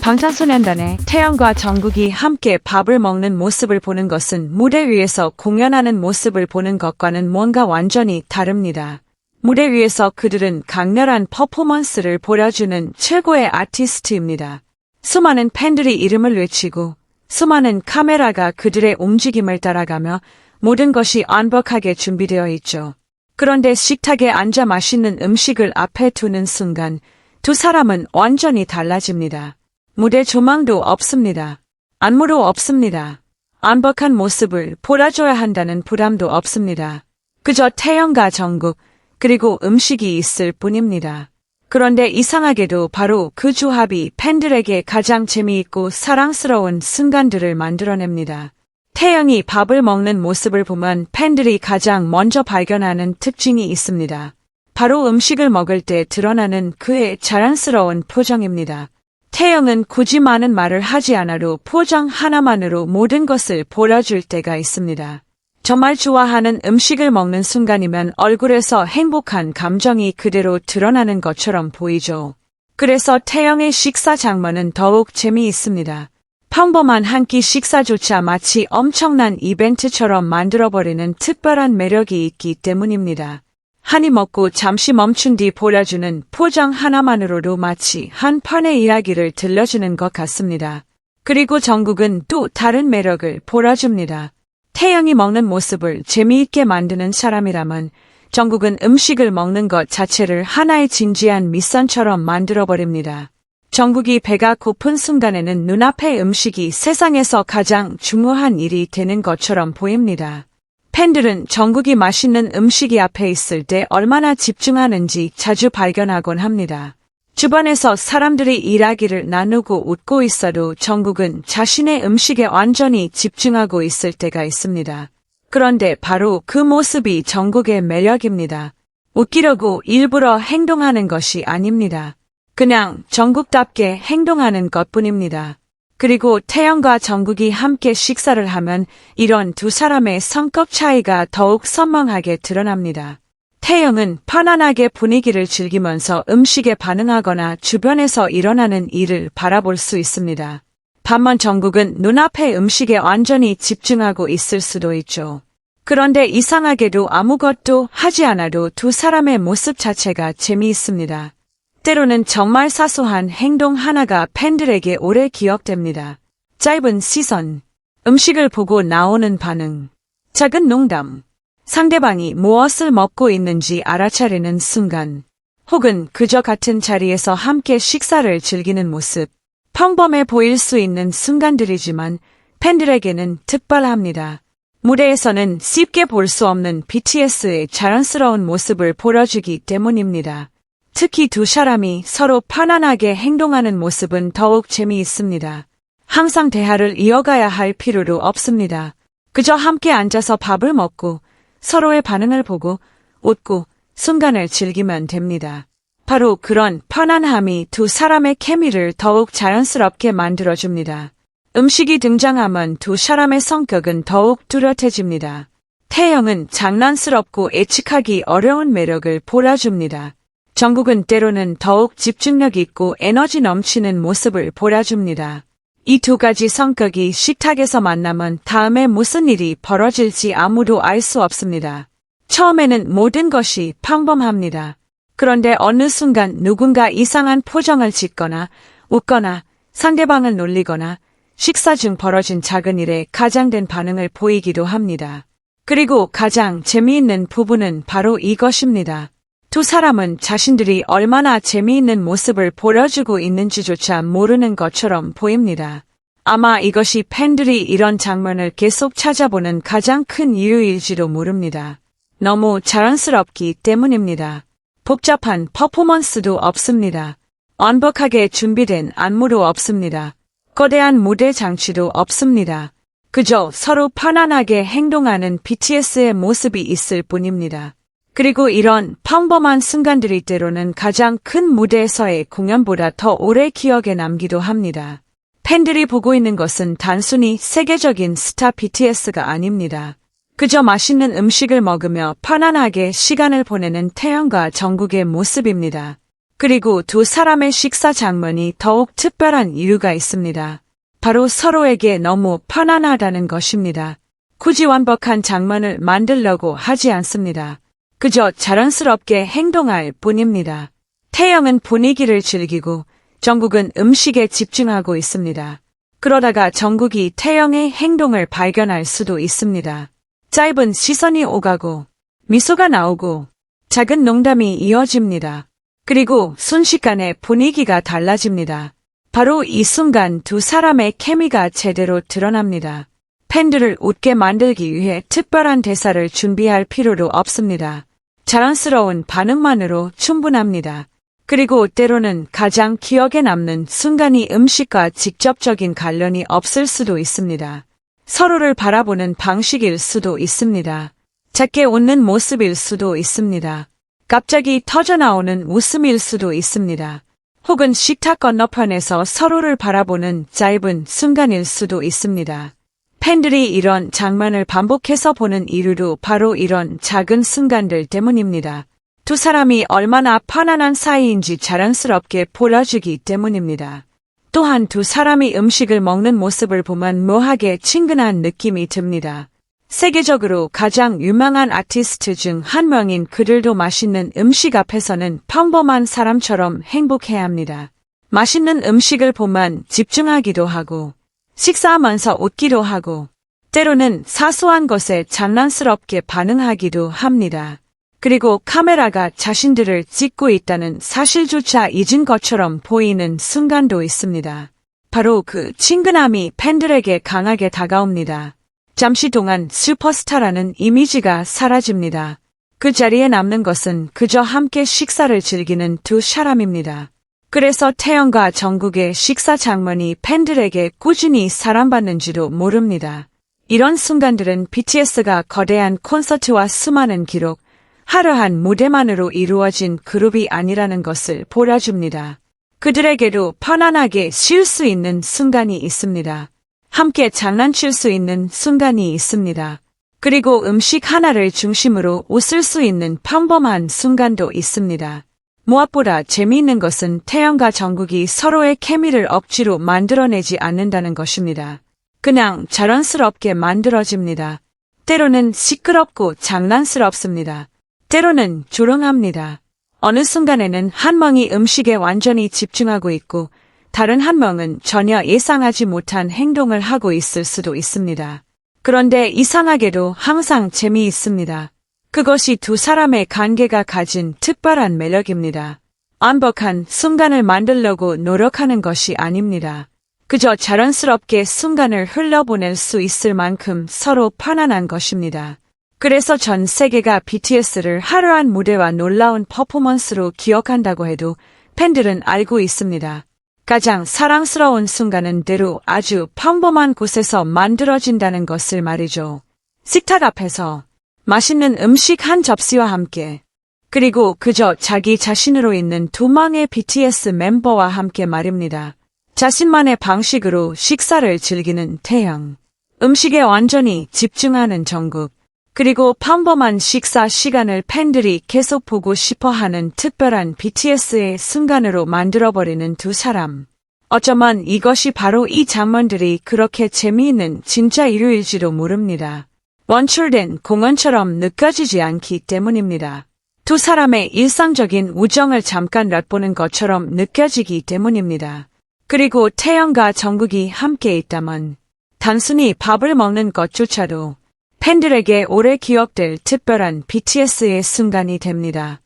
방탄소년단의 태연과 정국이 함께 밥을 먹는 모습을 보는 것은 무대 위에서 공연하는 모습을 보는 것과는 뭔가 완전히 다릅니다. 무대 위에서 그들은 강렬한 퍼포먼스를 보여주는 최고의 아티스트입니다. 수많은 팬들이 이름을 외치고 수많은 카메라가 그들의 움직임을 따라가며 모든 것이 완벽하게 준비되어 있죠. 그런데 식탁에 앉아 맛있는 음식을 앞에 두는 순간 두 사람은 완전히 달라집니다. 무대 조망도 없습니다. 안무도 없습니다. 완벽한 모습을 보여줘야 한다는 부담도 없습니다. 그저 태연과 정국 그리고 음식이 있을 뿐입니다. 그런데 이상하게도 바로 그 조합이 팬들에게 가장 재미있고 사랑스러운 순간들을 만들어냅니다. 태연이 밥을 먹는 모습을 보면 팬들이 가장 먼저 발견하는 특징이 있습니다. 바로 음식을 먹을 때 드러나는 그의 자연스러운 표정입니다. 태연은 굳이 많은 말을 하지 않아도 표정 하나만으로 모든 것을 보여줄 때가 있습니다. 정말 좋아하는 음식을 먹는 순간이면 얼굴에서 행복한 감정이 그대로 드러나는 것처럼 보이죠. 그래서 태연의 식사 장면은 더욱 재미있습니다. 평범한 한 끼 식사조차 마치 엄청난 이벤트처럼 만들어버리는 특별한 매력이 있기 때문입니다. 한 입 먹고 잠시 멈춘 뒤 보여주는 표정 하나만으로도 마치 한 편의 이야기를 들려주는 것 같습니다. 그리고 정국은 또 다른 매력을 보여줍니다. 태연이 먹는 모습을 재미있게 만드는 사람이라면 정국은 음식을 먹는 것 자체를 하나의 진지한 미션처럼 만들어버립니다. 정국이 배가 고픈 순간에는 눈앞의 음식이 세상에서 가장 중요한 일이 되는 것처럼 보입니다. 팬들은 정국이 맛있는 음식이 앞에 있을 때 얼마나 집중하는지 자주 발견하곤 합니다. 주변에서 사람들이 이야기를 나누고 웃고 있어도 정국은 자신의 음식에 완전히 집중하고 있을 때가 있습니다. 그런데 바로 그 모습이 정국의 매력입니다. 웃기려고 일부러 행동하는 것이 아닙니다. 그냥 정국답게 행동하는 것뿐입니다. 그리고 태연과 정국이 함께 식사를 하면 이런 두 사람의 성격 차이가 더욱 선명하게 드러납니다. 태연은 편안하게 분위기를 즐기면서 음식에 반응하거나 주변에서 일어나는 일을 바라볼 수 있습니다. 반면 정국은 눈앞의 음식에 완전히 집중하고 있을 수도 있죠. 그런데 이상하게도 아무것도 하지 않아도 두 사람의 모습 자체가 재미있습니다. 때로는 정말 사소한 행동 하나가 팬들에게 오래 기억됩니다. 짧은 시선, 음식을 보고 나오는 반응, 작은 농담, 상대방이 무엇을 먹고 있는지 알아차리는 순간, 혹은 그저 같은 자리에서 함께 식사를 즐기는 모습, 평범해 보일 수 있는 순간들이지만 팬들에게는 특별합니다. 무대에서는 쉽게 볼 수 없는 BTS의 자연스러운 모습을 보여주기 때문입니다. 특히 두 사람이 서로 편안하게 행동하는 모습은 더욱 재미있습니다. 항상 대화를 이어가야 할 필요도 없습니다. 그저 함께 앉아서 밥을 먹고 서로의 반응을 보고 웃고 순간을 즐기면 됩니다. 바로 그런 편안함이 두 사람의 케미를 더욱 자연스럽게 만들어줍니다. 음식이 등장하면 두 사람의 성격은 더욱 뚜렷해집니다. 태연은 장난스럽고 예측하기 어려운 매력을 보여줍니다. 정국은 때로는 더욱 집중력 있고 에너지 넘치는 모습을 보여줍니다. 이 두 가지 성격이 식탁에서 만나면 다음에 무슨 일이 벌어질지 아무도 알 수 없습니다. 처음에는 모든 것이 평범합니다. 그런데 어느 순간 누군가 이상한 표정을 짓거나 웃거나 상대방을 놀리거나 식사 중 벌어진 작은 일에 가장된 반응을 보이기도 합니다. 그리고 가장 재미있는 부분은 바로 이것입니다. 두 사람은 자신들이 얼마나 재미있는 모습을 보여주고 있는지조차 모르는 것처럼 보입니다. 아마 이것이 팬들이 이런 장면을 계속 찾아보는 가장 큰 이유일지도 모릅니다. 너무 자연스럽기 때문입니다. 복잡한 퍼포먼스도 없습니다. 완벽하게 준비된 안무도 없습니다. 거대한 무대 장치도 없습니다. 그저 서로 편안하게 행동하는 BTS의 모습이 있을 뿐입니다. 그리고 이런 평범한 순간들이 때로는 가장 큰 무대에서의 공연보다 더 오래 기억에 남기도 합니다. 팬들이 보고 있는 것은 단순히 세계적인 스타 BTS가 아닙니다. 그저 맛있는 음식을 먹으며 편안하게 시간을 보내는 태연과 정국의 모습입니다. 그리고 두 사람의 식사 장면이 더욱 특별한 이유가 있습니다. 바로 서로에게 너무 편안하다는 것입니다. 굳이 완벽한 장면을 만들려고 하지 않습니다. 그저 자연스럽게 행동할 뿐입니다. 태영은 분위기를 즐기고 정국은 음식에 집중하고 있습니다. 그러다가 정국이 태영의 행동을 발견할 수도 있습니다. 짧은 시선이 오가고 미소가 나오고 작은 농담이 이어집니다. 그리고 순식간에 분위기가 달라집니다. 바로 이 순간 두 사람의 케미가 제대로 드러납니다. 팬들을 웃게 만들기 위해 특별한 대사를 준비할 필요도 없습니다. 자연스러운 반응만으로 충분합니다. 그리고 때로는 가장 기억에 남는 순간이 음식과 직접적인 관련이 없을 수도 있습니다. 서로를 바라보는 방식일 수도 있습니다. 작게 웃는 모습일 수도 있습니다. 갑자기 터져나오는 웃음일 수도 있습니다. 혹은 식탁 건너편에서 서로를 바라보는 짧은 순간일 수도 있습니다. 팬들이 이런 장면을 반복해서 보는 이유도 바로 이런 작은 순간들 때문입니다. 두 사람이 얼마나 편안한 사이인지 자연스럽게 보여주기 때문입니다. 또한 두 사람이 음식을 먹는 모습을 보면 묘하게 친근한 느낌이 듭니다. 세계적으로 가장 유명한 아티스트 중 한 명인 그들도 맛있는 음식 앞에서는 평범한 사람처럼 행복해야 합니다. 맛있는 음식을 보면 집중하기도 하고 식사하면서 웃기도 하고 때로는 사소한 것에 장난스럽게 반응하기도 합니다. 그리고 카메라가 자신들을 찍고 있다는 사실조차 잊은 것처럼 보이는 순간도 있습니다. 바로 그 친근함이 팬들에게 강하게 다가옵니다. 잠시 동안 슈퍼스타라는 이미지가 사라집니다. 그 자리에 남는 것은 그저 함께 식사를 즐기는 두 사람입니다. 그래서 태영과 정국의 식사 장면이 팬들에게 꾸준히 사랑받는지도 모릅니다. 이런 순간들은 BTS가 거대한 콘서트와 수많은 기록, 화려한 무대만으로 이루어진 그룹이 아니라는 것을 보여줍니다. 그들에게도 편안하게 쉴 수 있는 순간이 있습니다. 함께 장난칠 수 있는 순간이 있습니다. 그리고 음식 하나를 중심으로 웃을 수 있는 평범한 순간도 있습니다. 무엇보다 재미있는 것은 태영과 정국이 서로의 케미를 억지로 만들어내지 않는다는 것입니다. 그냥 자연스럽게 만들어집니다. 때로는 시끄럽고 장난스럽습니다. 때로는 조롱합니다. 어느 순간에는 한 명이 음식에 완전히 집중하고 있고 다른 한 명은 전혀 예상하지 못한 행동을 하고 있을 수도 있습니다. 그런데 이상하게도 항상 재미있습니다. 그것이 두 사람의 관계가 가진 특별한 매력입니다. 완벽한 순간을 만들려고 노력하는 것이 아닙니다. 그저 자연스럽게 순간을 흘려보낼 수 있을 만큼 서로 편안한 것입니다. 그래서 전 세계가 BTS를 화려한 무대와 놀라운 퍼포먼스로 기억한다고 해도 팬들은 알고 있습니다. 가장 사랑스러운 순간은 때로 아주 평범한 곳에서 만들어진다는 것을 말이죠. 식탁 앞에서 맛있는 음식 한 접시와 함께 그리고 그저 자기 자신으로 있는 두 명의 BTS 멤버와 함께 말입니다. 자신만의 방식으로 식사를 즐기는 태영, 음식에 완전히 집중하는 정국, 그리고 평범한 식사 시간을 팬들이 계속 보고 싶어하는 특별한 BTS의 순간으로 만들어버리는 두 사람. 어쩌면 이것이 바로 이 장면들이 그렇게 재미있는 진짜 이유일지도 모릅니다. 원출된 공연처럼 느껴지지 않기 때문입니다. 두 사람의 일상적인 우정을 잠깐 엿보는 것처럼 느껴지기 때문입니다. 그리고 태영과 정국이 함께 있다면 단순히 밥을 먹는 것조차도 팬들에게 오래 기억될 특별한 BTS의 순간이 됩니다.